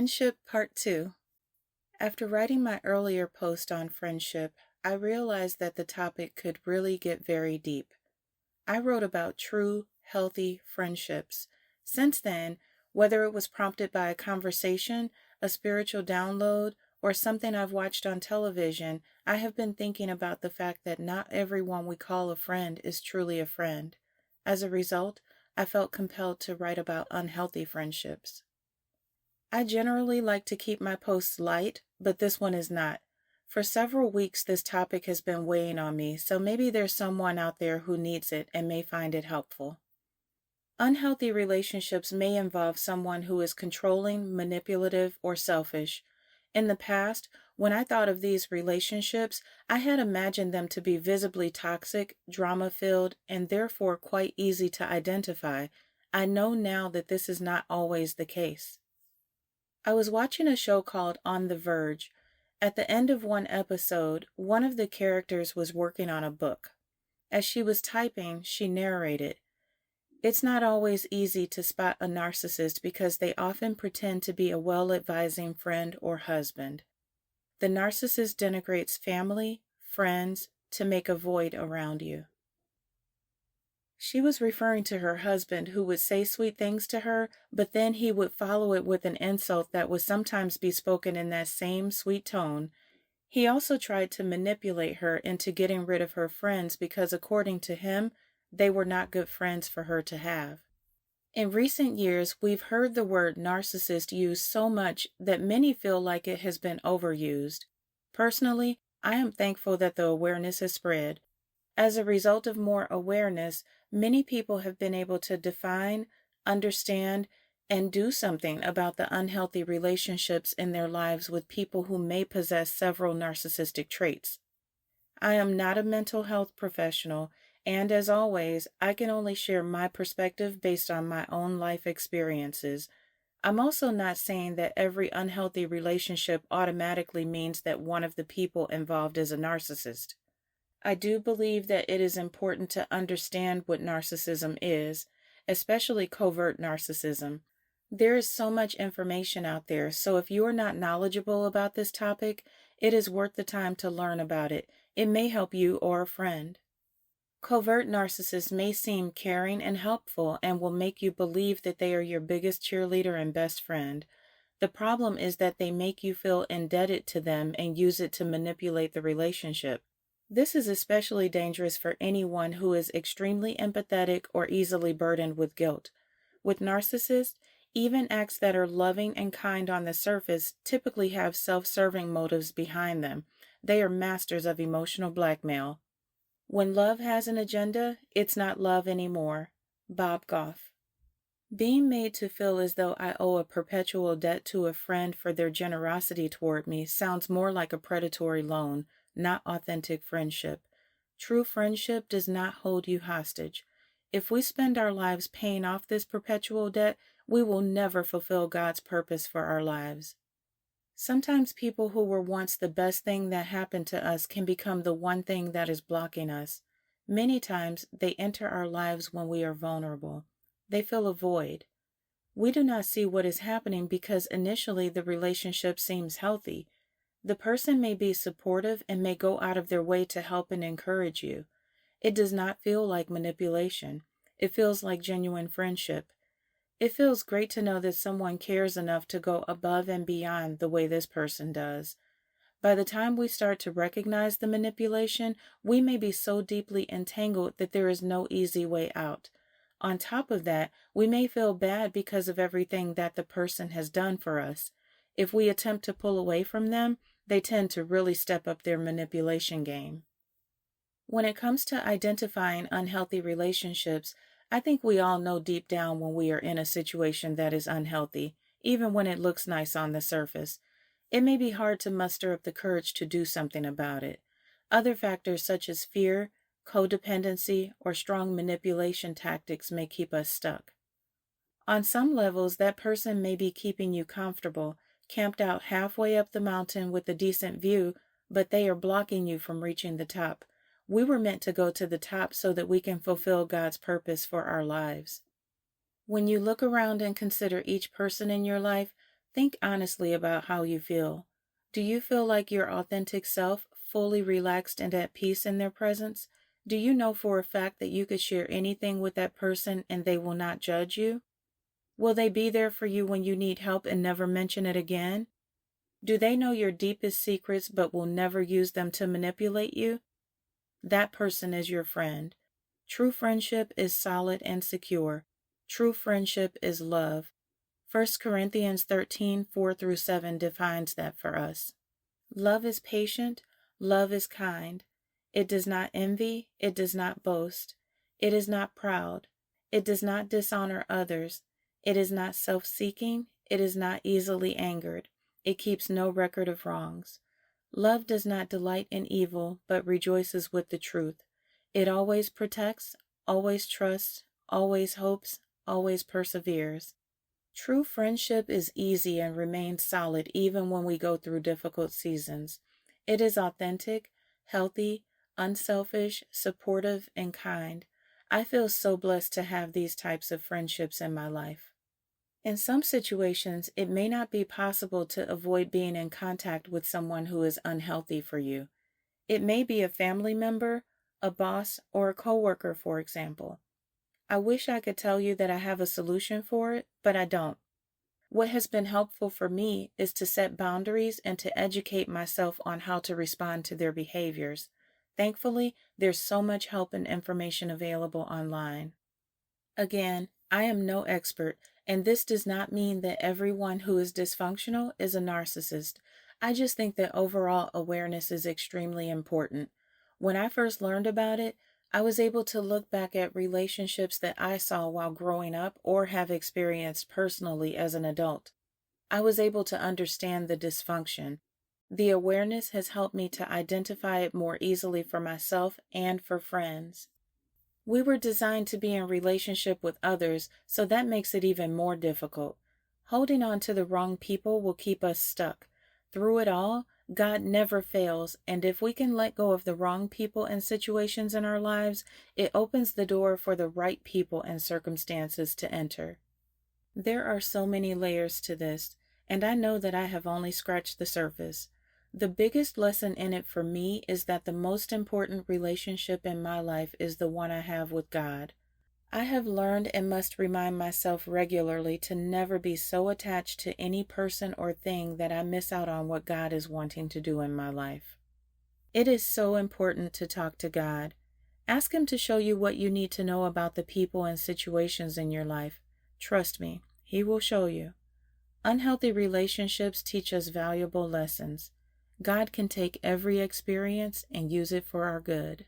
Friendship Part 2. After writing my earlier post on friendship, I realized that the topic could really get very deep. I wrote about true, healthy friendships. Since then, whether it was prompted by a conversation, a spiritual download, or something I've watched on television, I have been thinking about the fact that not everyone we call a friend is truly a friend. As a result, I felt compelled to write about unhealthy friendships. I generally like to keep my posts light, but this one is not. For several weeks, this topic has been weighing on me, so maybe there's someone out there who needs it and may find it helpful. Unhealthy relationships may involve someone who is controlling, manipulative, or selfish. In the past, when I thought of these relationships, I had imagined them to be visibly toxic, drama-filled, and therefore quite easy to identify. I know now that this is not always the case. I was watching a show called On the Verge. At the end of one episode, one of the characters was working on a book. As she was typing, she narrated, "It's not always easy to spot a narcissist because they often pretend to be a well-advising friend or husband. The narcissist denigrates family, friends, to make a void around you." She was referring to her husband, who would say sweet things to her, but then he would follow it with an insult that would sometimes be spoken in that same sweet tone. He also tried to manipulate her into getting rid of her friends because, according to him, they were not good friends for her to have. In recent years, we've heard the word narcissist used so much that many feel like it has been overused. Personally, I am thankful that the awareness has spread. As a result of more awareness, many people have been able to define, understand, and do something about the unhealthy relationships in their lives with people who may possess several narcissistic traits. I am not a mental health professional, and as always, I can only share my perspective based on my own life experiences. I'm also not saying that every unhealthy relationship automatically means that one of the people involved is a narcissist. I do believe that it is important to understand what narcissism is, especially covert narcissism. There is so much information out there, so if you are not knowledgeable about this topic, it is worth the time to learn about it. It may help you or a friend. Covert narcissists may seem caring and helpful and will make you believe that they are your biggest cheerleader and best friend. The problem is that they make you feel indebted to them and use it to manipulate the relationship. This is especially dangerous for anyone who is extremely empathetic or easily burdened with guilt. With narcissists, even acts that are loving and kind on the surface typically have self-serving motives behind them. They are masters of emotional blackmail. When love has an agenda, it's not love anymore. Bob Goff. Being made to feel as though I owe a perpetual debt to a friend for their generosity toward me sounds more like a predatory loan, not authentic friendship. True friendship does not hold you hostage. If we spend our lives paying off this perpetual debt, we will never fulfill God's purpose for our lives. Sometimes people who were once the best thing that happened to us can become the one thing that is blocking us. Many times they enter our lives when we are vulnerable. They fill a void. We do not see what is happening because initially the relationship seems healthy. The person may be supportive and may go out of their way to help and encourage you. It does not feel like manipulation. It feels like genuine friendship. It feels great to know that someone cares enough to go above and beyond the way this person does. By the time we start to recognize the manipulation, we may be so deeply entangled that there is no easy way out. On top of that, we may feel bad because of everything that the person has done for us. If we attempt to pull away from them, they tend to really step up their manipulation game. When it comes to identifying unhealthy relationships, I think we all know deep down when we are in a situation that is unhealthy, even when it looks nice on the surface. It may be hard to muster up the courage to do something about it. Other factors such as fear, codependency, or strong manipulation tactics may keep us stuck. On some levels, that person may be keeping you comfortable, camped out halfway up the mountain with a decent view, but they are blocking you from reaching the top. We were meant to go to the top so that we can fulfill God's purpose for our lives. When you look around and consider each person in your life, Think honestly about how you feel. Do you feel like your authentic self, fully relaxed and at peace in their presence? Do you know for a fact that you could share anything with that person and they will not judge you? Will they be there for you when you need help and never mention it again? Do they know your deepest secrets but will never use them to manipulate you? That person is your friend. True friendship is solid and secure. True friendship is love. 1 Corinthians 13:4 through 7 defines that for us. Love is patient. Love is kind. It does not envy. It does not boast. It is not proud. It does not dishonor others. It is not self-seeking. It is not easily angered. It keeps no record of wrongs. Love does not delight in evil, but rejoices with the truth. It always protects, always trusts, always hopes, always perseveres. True friendship is easy and remains solid even when we go through difficult seasons. It is authentic, healthy, unselfish, supportive, and kind. I feel so blessed to have these types of friendships in my life. In some situations, it may not be possible to avoid being in contact with someone who is unhealthy for you. It may be a family member, a boss, or a coworker, for example. I wish I could tell you that I have a solution for it, but I don't. What has been helpful for me is to set boundaries and to educate myself on how to respond to their behaviors. Thankfully, there's so much help and information available online. Again, I am no expert, and this does not mean that everyone who is dysfunctional is a narcissist. I just think that overall awareness is extremely important. When I first learned about it, I was able to look back at relationships that I saw while growing up or have experienced personally as an adult. I was able to understand the dysfunction. The awareness has helped me to identify it more easily for myself and for friends. We were designed to be in relationship with others, so that makes it even more difficult. Holding on to the wrong people will keep us stuck. Through it all, God never fails, and if we can let go of the wrong people and situations in our lives, it opens the door for the right people and circumstances to enter. There are so many layers to this, and I know that I have only scratched the surface. The biggest lesson in it for me is that the most important relationship in my life is the one I have with God. I have learned and must remind myself regularly to never be so attached to any person or thing that I miss out on what God is wanting to do in my life. It is so important to talk to God. Ask Him to show you what you need to know about the people and situations in your life. Trust me, He will show you. Unhealthy relationships teach us valuable lessons. God can take every experience and use it for our good.